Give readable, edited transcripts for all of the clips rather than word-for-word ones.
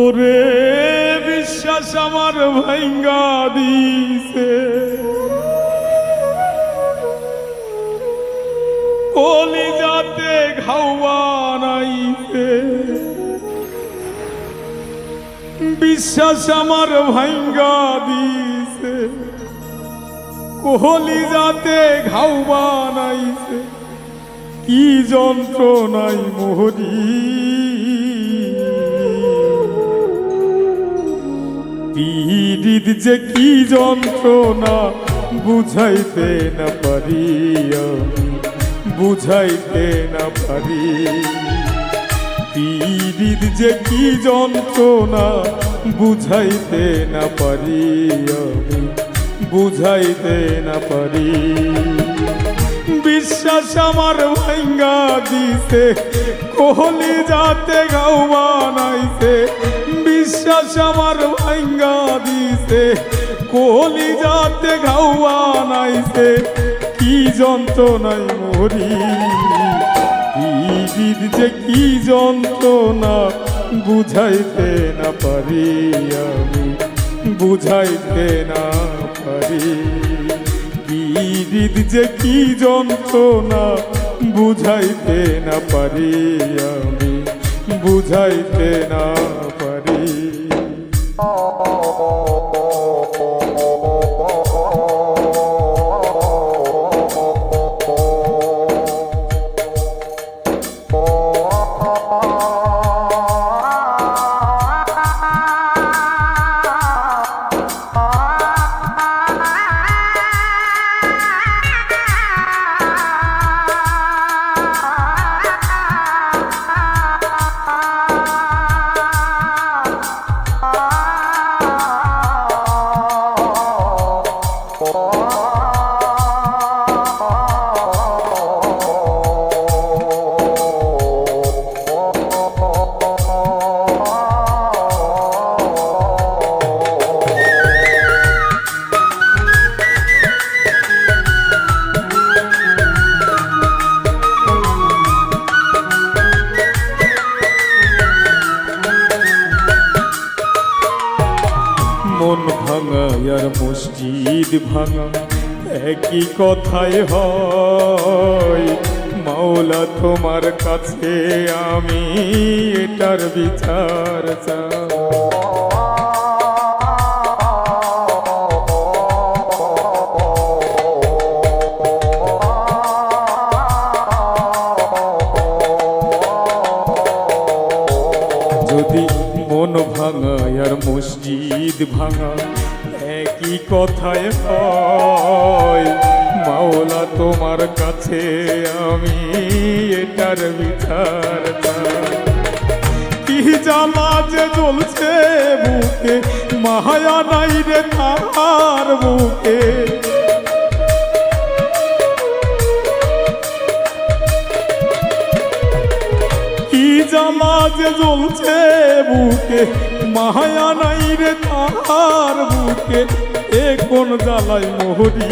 ওরে বিশ্বাস আমার ভাঙ্গা দিছে, কলিজাতে ঘাও বানাইছে। বিশ্বাস আমার ভাঙ্গা দিছে, কলিজাতে ঘাও বানাইছে। কি যন্ত্রণাই মোহরি, পীড়িত যে কি যন্ত্রণা বুঝাইতে না পারি, বুঝাইতে না পারি। পীড়িত যে কি যন্ত্রণা বুঝাইতে না পারি, বুঝাইতে না পারি। বিশ্বাস আমার ভাঙ্গা দিছে, কলিজাতে ঘাও বানাইছে। বিশ্বাস আমার ভাঙ্গা দিছে, কলিজাতে ঘাও বানাইছে। কি যন্ত্রণায় মরি, পীড়িত যে কি যন্ত্রণা বুঝাইতে না পারি, আমি বুঝাইতে না পারি। পীড়িত যে কি যন্ত্রণা বুঝাইতে না পারি, আমি বুঝাইতে না পারি। মন ভাঙা আর মসজিদ ভাঙা একই কথাই হয়। মাওলা তোমার কাছে আমি এটার বিচার চাই। যদি মন ভাঙা আর মসজিদ ভাঙা একই কথায় হয়, মাওলা তোমার কাছে আমি এটার বিচার চাই। কি জ্বালা যে জ্বলছে বুকে, মায়া নাই রে তার বুকে। কি জ্বালা যে জ্বলছে বুকে, মায়া নাই রে তার বুকে। এ কোন জ্বালাই মোহরি,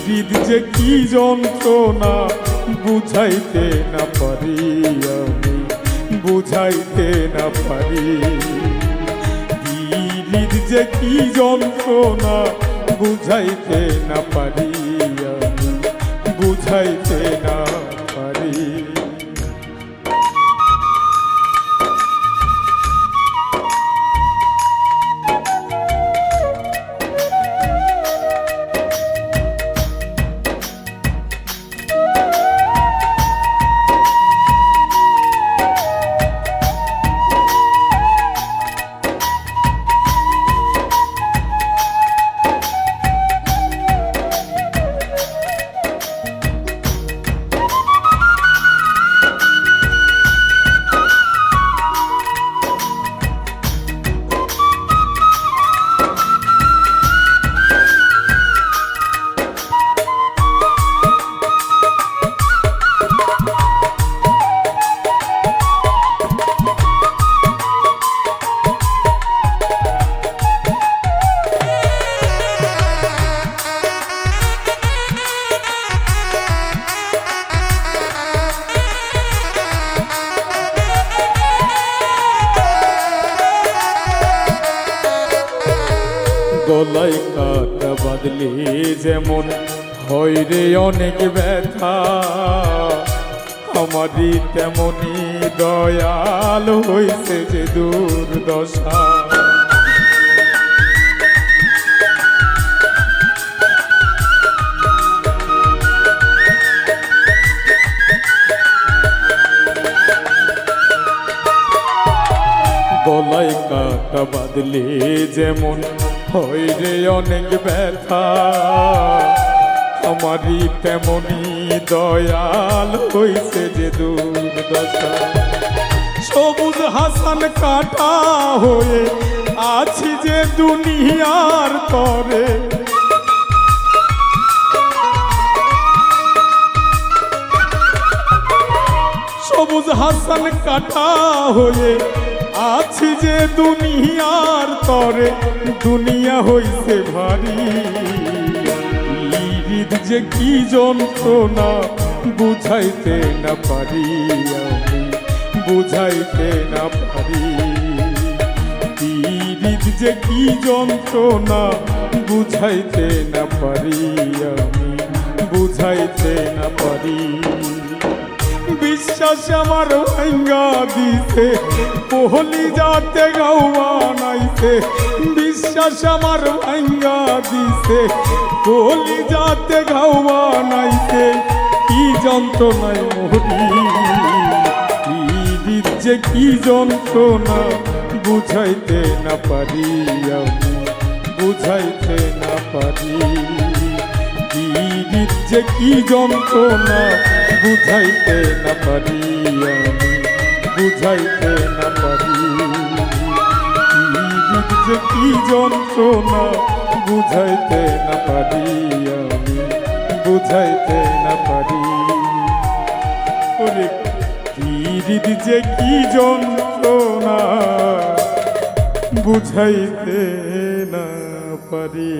পীড়িত যে কি যন্ত্রণা বুঝাইতে না পারি, আমি বুঝাইতে না পারি। পীড়িত যে কি যন্ত্রণা বুঝাইতে না পারি, আমি বুঝাইতে না পারি। গলায় কাটা বাঁধলে যেমন হয় রে অনেক ব্যথা, আমারই তেমনি দয়াল হইছে যে দুর্দশা। গলায় কাটা বাঁধলে যেমন হয় রে অনেক ব্যথা, আমারই তেমনি দয়াল হইছে যে দুর্দশা। সবুজ হাসান কাটা হয়ে আছি যে দুনিয়ার তরে, সবুজ হাসান কাটা হয়ে আছি যে দুনিয়ার তরে, দুনিয়া হইছে ভারী। হৃদ যে কি যন্ত্রণা বুঝাইতে না পারি, আমি বুঝাইতে না পারি। হৃদ যে কি যন্ত্রণা বুঝাইতে না পারি, আমি বুঝাইতে না পারি। বিশ্বাস আমার ভাঙ্গা দিতে কোহলি যাতে গাওয়া নাইতে, বিশ্বাস আমার ভাঙ্গা দিতে কোহলি যাতে গাওয়া নাইতে, কি যন্ত্রণায় মরি। হৃদ যে কি যন্ত্রণা বুঝাইতে না পারি, আমি বুঝাইতে না পারি। হৃদ যে কি যন্ত্রণা বুঝাইতে না পারি, আমি বুঝাইতে না পারি। হৃদ যে কি যন্ত্রণা বুঝাইতে না পারি, আমি বুঝাইতে না পারি। হৃদ যে কি যন্ত্রণা বুঝাইতে না পারি।